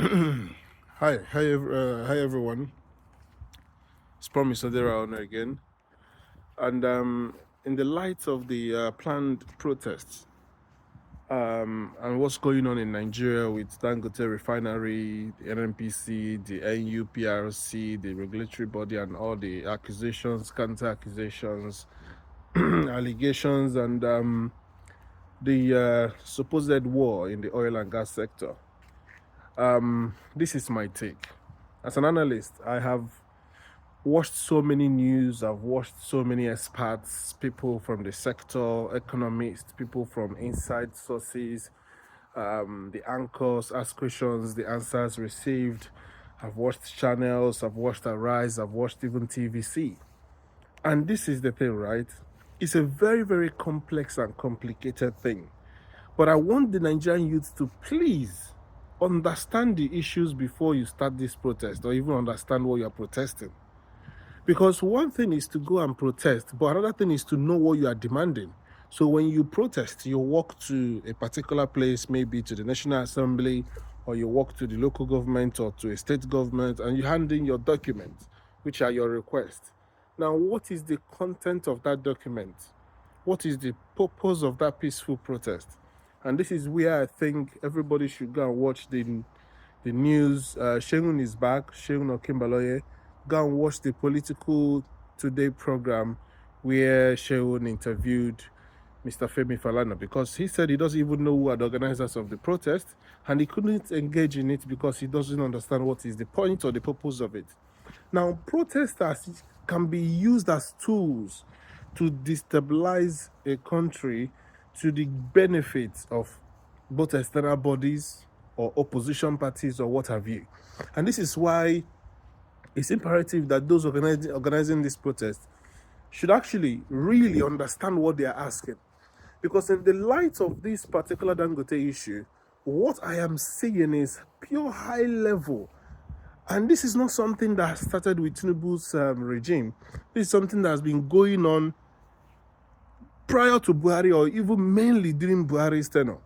Hi everyone. It's Promise Adira on again, and in the light of the planned protests and what's going on in Nigeria with Dangote refinery, the NNPC, the NUPRC, the regulatory body, and all the accusations, counter accusations, allegations, and the supposed war in the oil and gas sector. This is my take. As an analyst, I have watched so many news, I've watched so many experts, people from the sector, economists, people from inside sources, the anchors ask questions, the answers received. I've watched channels, I've watched Arise, I've watched even TVC. And this is the thing, right? It's a very, very complex and complicated thing. But I want the Nigerian youth to please understand the issues before you start this protest or even understand what you're protesting. Because one thing is to go and protest, but another thing is to know what you are demanding. So when you protest, you walk to a particular place, maybe to the National Assembly, or you walk to the local government or to a state government, and you hand in your documents, which are your requests. Now, what is the content of that document? What is the purpose of that peaceful protest? And this is where I think everybody should go and watch the news. Shegun is back, Shegun Okimbaloye. Go and watch the Political Today program where Shegun interviewed Mr. Femi Falana, because he said he doesn't even know who are the organizers of the protest and he couldn't engage in it because he doesn't understand what is the point or the purpose of it. Now, protesters can be used as tools to destabilize a country to the benefit of both external bodies or opposition parties or what have you. And this is why it's imperative that those organizing this protest should actually really understand what they are asking. Because in the light of this particular Dangote issue, what I am seeing is pure high level. And this is not something that started with Tinubu's regime. This is something that has been going on prior to Buhari, or even mainly during Buhari's tenure.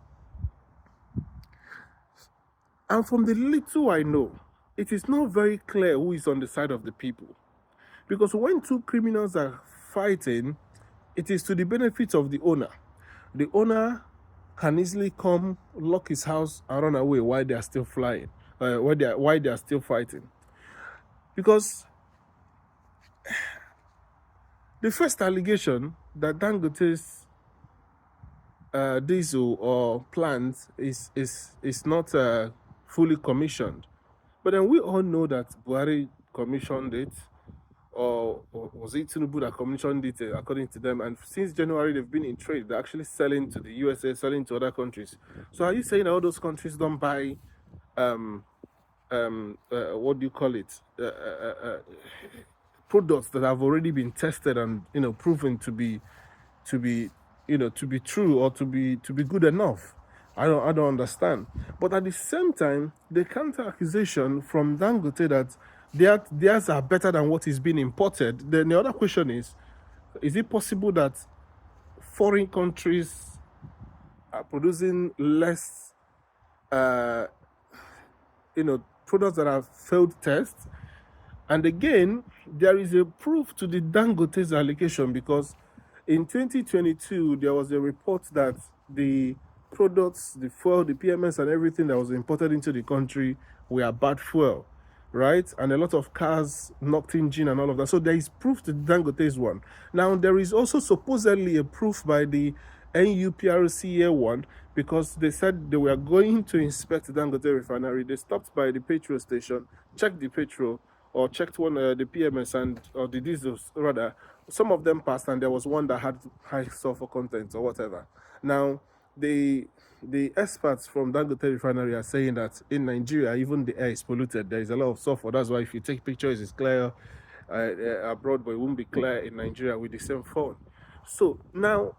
And from the little I know, it is not very clear who is on the side of the people. Because when two criminals are fighting, it is to the benefit of the owner. The owner can easily come, lock his house, and run away while they are still flying, while they are still fighting. Because the first allegation that Dangote's diesel or plant is not fully commissioned, but then we all know that Buhari commissioned it, or was it Tinubu that commissioned it, according to them? And since January, they've been in trade. They're actually selling to the USA, selling to other countries. So are you saying all those countries don't buy, what do you call it, products that have already been tested and proven to be to be true or to be good enough? I don't understand. But at the same time, the counter accusation from Dangote that theirs are better than what is being imported. Then the other question is it possible that foreign countries are producing less products that have failed tests? And again, there is a proof to the Dangote's allegation, because in 2022, there was a report that the products, the fuel, the PMS, and everything that was imported into the country were bad fuel, right? And a lot of cars knocked engine and all of that. So there is proof to Dangote's one. Now, there is also supposedly a proof by the NUPRA one, because they said they were going to inspect the Dangote refinery. They stopped by the petrol station, checked the petrol, or checked one the PMS and or the diesels rather. Some of them passed, and there was one that had high sulfur content or whatever. Now, the experts from Dangote refinery are saying that in Nigeria, even the air is polluted. There is a lot of sulfur. That's why if you take pictures, it's clear abroad, but it won't be clear in Nigeria with the same phone. So now,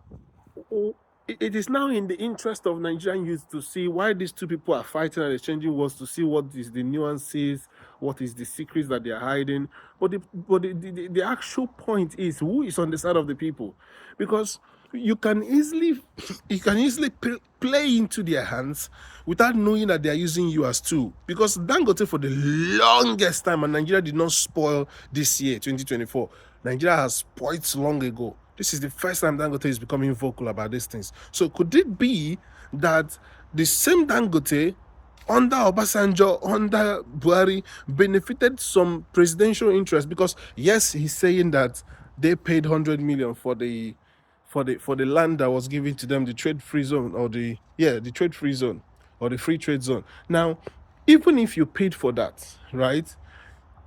it is now in the interest of Nigerian youth to see why these two people are fighting and exchanging words, to see what is the nuances, what is the secrets that they are hiding. But the actual point is, who is on the side of the people? Because you can easily play into their hands without knowing that they are using you as tool. Because Dangote, for the longest time, and Nigeria did not spoil this year, 2024. Nigeria has spoiled long ago. This is the first time Dangote is becoming vocal about these things. So could it be that the same Dangote under Obasanjo, under Buhari, benefited some presidential interest? Because yes, he's saying that they paid 100 million for the land that was given to them, the trade free zone, or the trade free zone, or the free trade zone. Now, even if you paid for that, right,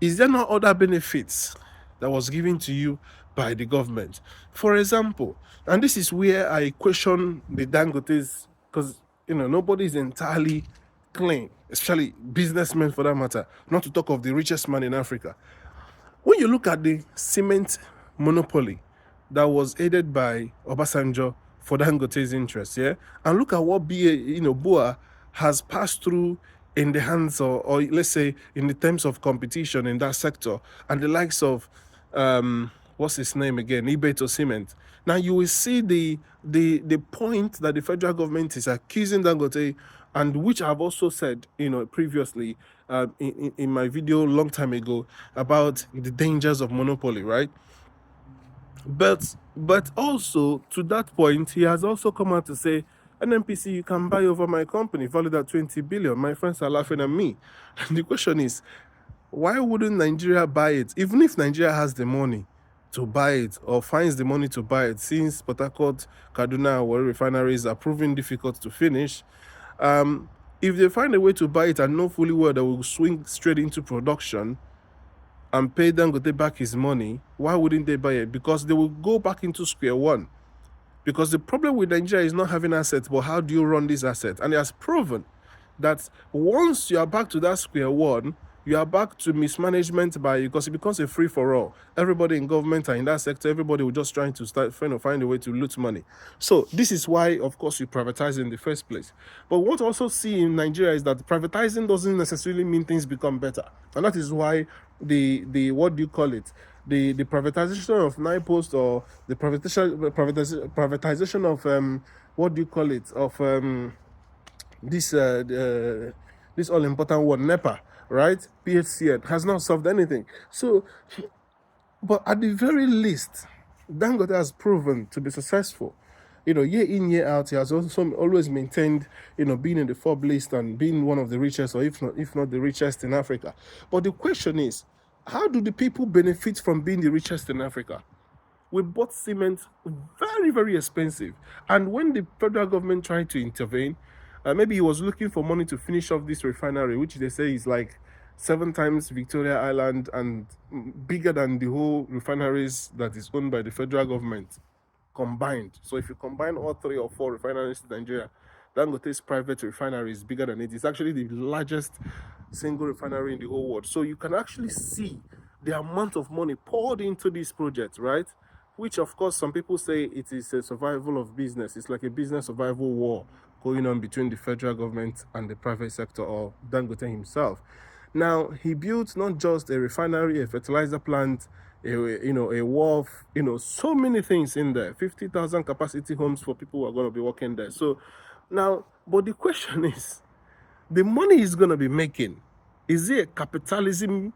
is there no other benefits that was given to you by the government? For example, and this is where I question the Dangotes, because nobody is entirely clean, especially businessmen for that matter, not to talk of the richest man in Africa. When you look at the cement monopoly that was aided by Obasanjo for Dangote's interest, and look at what BUA has passed through in the hands of, or let's say in the terms of competition in that sector, and the likes of what's his name again, Ibeto Cement. Now you will see the point that the federal government is accusing Dangote, and which I've also said previously in my video a long time ago about the dangers of monopoly, right? But also to that point, he has also come out to say, NNPC, you can buy over my company valued at 20 billion. My friends are laughing at me. And the question is, why wouldn't Nigeria buy it? Even if Nigeria has the money to buy it, or finds the money to buy it, since Port Harcourt, Kaduna, or refineries are proving difficult to finish, if they find a way to buy it and know fully well that will swing straight into production and pay Dangote back his money, why wouldn't they buy it? Because they will go back into square one. Because the problem with Nigeria is not having assets, but how do you run these assets? And it has proven that once you are back to that square one, you are back to mismanagement because it becomes a free-for-all. Everybody in government and in that sector, everybody will just trying to find a way to loot money. So this is why, of course, you privatize in the first place. But what we also see in Nigeria is that privatizing doesn't necessarily mean things become better. And that is why the what do you call it? The privatization of NIPOST, or the privatization of what do you call it? Of this all-important one, NEPA, right? PHCN has not solved anything. So, but at the very least, Dangote has proven to be successful. Year in, year out, he has also always maintained, being in the Forbes list and being one of the richest, or if not the richest in Africa. But the question is, how do the people benefit from being the richest in Africa? We bought cement very, very expensive. And when the federal government tried to intervene, maybe he was looking for money to finish off this refinery, which they say is like 7 times Victoria Island and bigger than the whole refineries that is owned by the federal government combined. So if you combine all 3 or 4 refineries in Nigeria, Dangote's private refinery is bigger than it. It's actually the largest single refinery in the whole world. So you can actually see the amount of money poured into this project, right? Which, of course, some people say it is a survival of business. It's like a business survival war going on between the federal government and the private sector, or Dangote himself. Now, he built not just a refinery, a fertilizer plant, a wharf, so many things in there. 50,000 capacity homes for people who are going to be working there. So now, but the question is, the money he's going to be making, is it a capitalism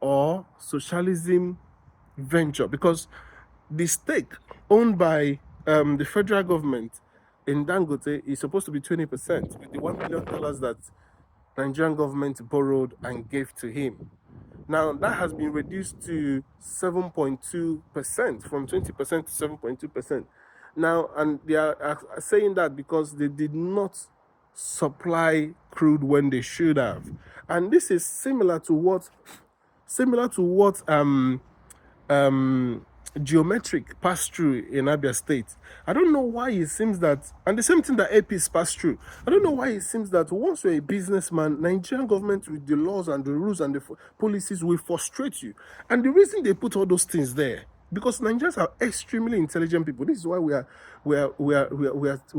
or socialism venture? Because the stake owned by the federal government in Dangote is supposed to be 20%, with the $1 million that Nigerian government borrowed and gave to him. Now, that has been reduced to 7.2%, from 20% to 7.2%. Now, and they are saying that because they did not supply crude when they should have. And this is similar to what Geometric passed through in Abia State. I don't know why it seems that, and the same thing that AP's passed through, I don't know why it seems that once you're a businessman, Nigerian government with the laws and the rules and the policies will frustrate you. And the reason they put all those things there, because Nigerians are extremely intelligent people. This is why we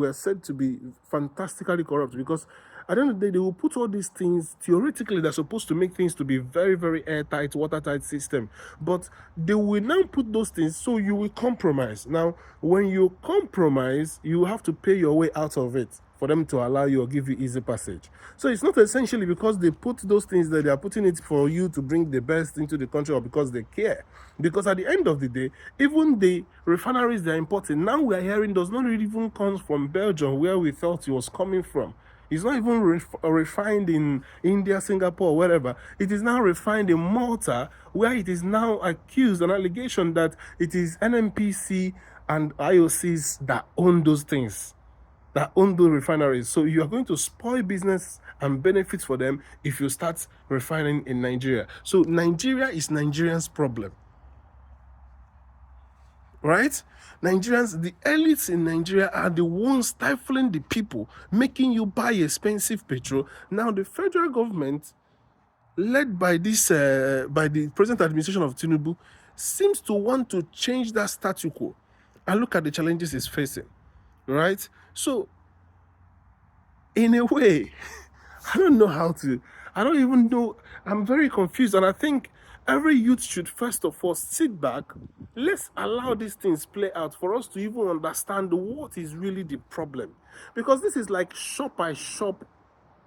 are said to be fantastically corrupt, because At the end of the day, they will put all these things, theoretically, they're supposed to make things to be very, very airtight, watertight system. But they will now put those things so you will compromise. Now, when you compromise, you have to pay your way out of it for them to allow you or give you easy passage. So it's not essentially because they put those things that they are putting it for you to bring the best into the country or because they care. Because at the end of the day, even the refineries they're importing, now we are hearing does not really even come from Belgium where we thought it was coming from. It's not even refined in India, Singapore, wherever. It is now refined in Malta, where it is now accused, an allegation that it is NNPC and IOCs that own those things, that own those refineries. So you are going to spoil business and benefits for them if you start refining in Nigeria. So Nigeria is Nigerians' problem. Right? Nigerians, the elites in Nigeria are the ones stifling the people, making you buy expensive petrol. Now the federal government, led by this, by the present administration of Tinubu, seems to want to change that status quo. And look at the challenges it's facing. Right? So, in a way, I don't know how to, I don't even know, I'm very confused. And I think every youth should first of all sit back, let's allow these things play out for us to even understand what is really the problem. Because this is like shop by shop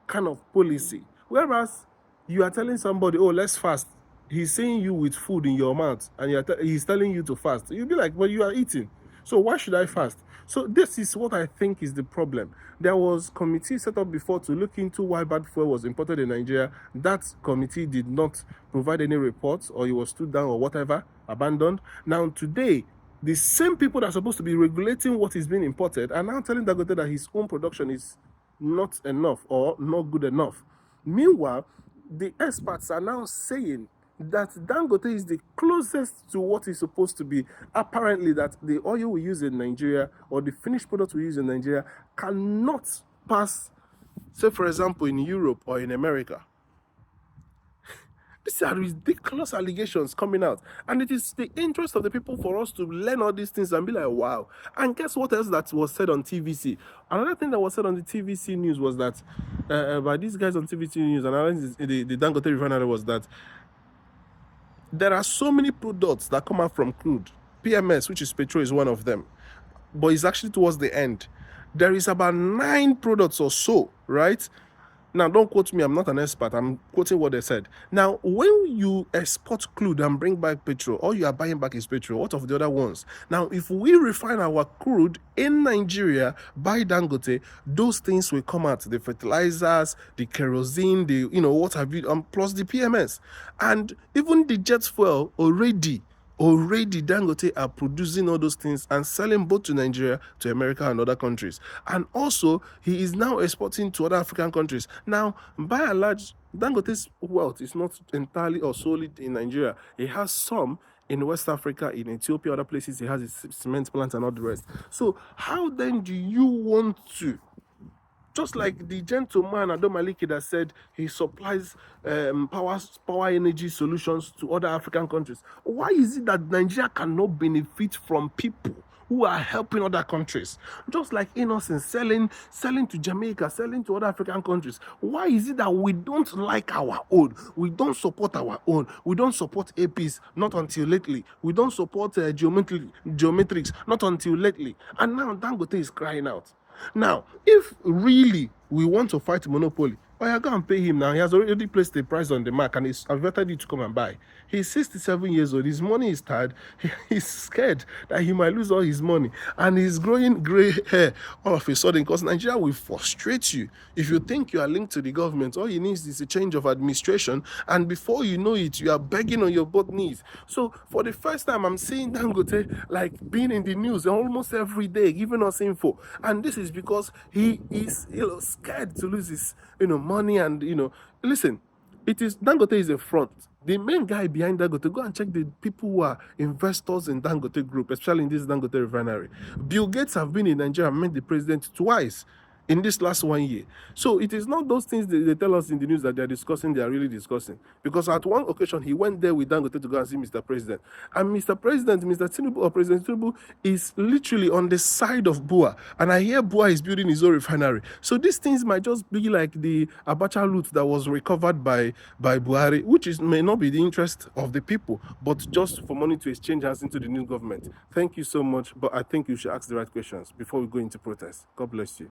kind of policy. Whereas you are telling somebody, oh, let's fast. He's seeing you with food in your mouth and he's telling you to fast. You'll be like, well, you are eating. So why should I fast? So this is what I think is the problem. There was committee set up before to look into why bad fuel was imported in Nigeria. That committee did not provide any reports, or it was stood down or whatever, abandoned. Now today, the same people that are supposed to be regulating what is being imported are now telling Dangote that his own production is not enough or not good enough. Meanwhile, the experts are now saying that Dangote is the closest to what is supposed to be. Apparently, that the oil we use in Nigeria or the finished product we use in Nigeria cannot pass, say for example, in Europe or in America. These are ridiculous allegations coming out. And it is the interest of the people for us to learn all these things and be like, wow. And guess what else that was said on TVC? Another thing that was said on the TVC news was that, by these guys on TVC news, and the Dangote refinery, was that there are so many products that come out from crude. PMS, which is petrol, is one of them. But it's actually towards the end. There is about 9 products or so, right? Now, don't quote me, I'm not an expert, I'm quoting what they said. Now, when you export crude and bring back petrol, all you are buying back is petrol. What of the other ones? Now, if we refine our crude in Nigeria by Dangote, those things will come out. The fertilizers, the kerosene, the, what have you, plus the PMS. And even the jet fuel already Dangote are producing all those things and selling both to Nigeria, to America and other countries. And also, he is now exporting to other African countries. Now, by and large, Dangote's wealth is not entirely or solely in Nigeria. He has some in West Africa, in Ethiopia, other places. He has his cement plants and all the rest. So how then do you want to, just like the gentleman Ado Maliki that said he supplies power energy solutions to other African countries, why is it that Nigeria cannot benefit from people who are helping other countries? Just like Innocent selling to Jamaica, selling to other African countries. Why is it that we don't like our own? We don't support our own. We don't support APs, not until lately. We don't support geometrics, not until lately. And now Dangote is crying out. Now, if really we want to fight monopoly, I go and pay him now. He has already placed the price on the mark and he's invited you to come and buy. He's 67 years old. His money is tired. He's scared that he might lose all his money. And he's growing gray hair all of a sudden, because Nigeria will frustrate you. If you think you are linked to the government, all you need is a change of administration. And before you know it, you are begging on your both knees. So for the first time, I'm seeing Dangote like being in the news almost every day, giving us info. And this is because he is scared to lose his money. And listen, Dangote is a front. The main guy behind Dangote, go and check the people who are investors in Dangote Group, especially in this Dangote refinery. Bill Gates have been in Nigeria and met the president twice in this last 1 year. So it is not those things they tell us in the news that they're discussing, they are really discussing. Because at one occasion, he went there with Dangote to go and see Mr. President. And Mr. President, Mr. Tinubu, or President Tinubu, is literally on the side of Bua. And I hear Bua is building his own refinery. So these things might just be like the Abacha loot that was recovered by Buhari, which may not be the interest of the people, but just for money to exchange hands into the new government. Thank you so much, but I think you should ask the right questions before we go into protest. God bless you.